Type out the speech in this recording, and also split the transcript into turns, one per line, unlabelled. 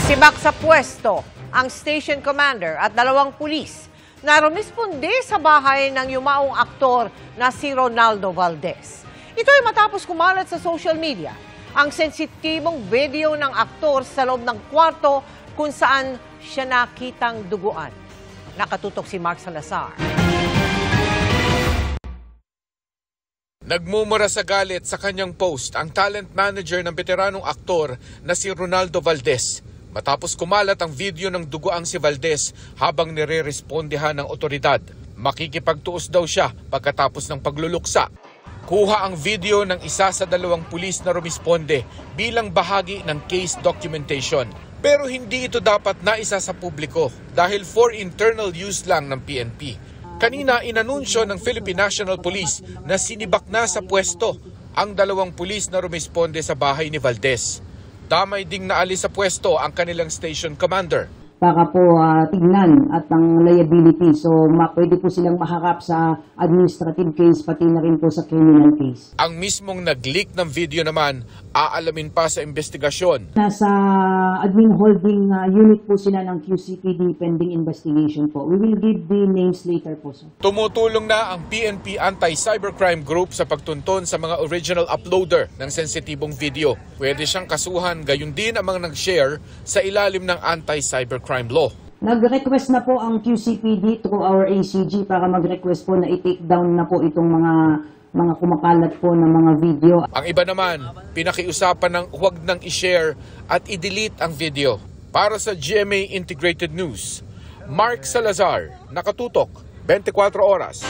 Sibak sa pwesto ang station commander at 2 pulis na rumisponde sa bahay ng yumaong aktor na si Ronaldo Valdez. Ito ay matapos kumalat sa social media ang sensitibong video ng aktor sa loob ng kwarto kung saan siya nakitang duguan. Nakatutok si Mark Salazar.
Nagmumura sa galit sa kanyang post ang talent manager ng veteranong aktor na si Ronaldo Valdez matapos kumalat ang video ng duguang si Valdez habang nire-respondehan ng otoridad. Makikipagtuos daw siya pagkatapos ng pagluluksa. Kuha ang video ng isa sa 2 pulis na rumisponde bilang bahagi ng case documentation. Pero hindi ito dapat naisa sa publiko dahil for internal use lang ng PNP. Kanina inanunsyo ng Philippine National Police na sinibak na sa pwesto ang 2 pulis na rumisponde sa bahay ni Valdez. Damay ding naalis sa pwesto ang kanilang station commander.
Para po tignan at ang liability. So pwede po silang maharap sa administrative case pati na rin po sa criminal case.
Ang mismong nag-leak ng video naman, aalamin pa sa investigasyon.
Nasa admin holding unit po sila ng QCPD pending investigation po. We will give the names later po, sir.
Tumutulong na ang PNP Anti-Cybercrime Group sa pagtunton sa mga original uploader ng sensitibong video. Pwede siyang kasuhan, gayon din ang mga nag-share sa ilalim ng Anti-Cybercrime Law.
Nag-request na po ang QCPD through our ACG para mag-request po na i-take down na po itong mga kumakalat po ng mga video.
Ang iba naman, pinakiusapan ng huwag nang i-share at i-delete ang video. Para sa GMA Integrated News, Mark Salazar, nakatutok, 24 oras.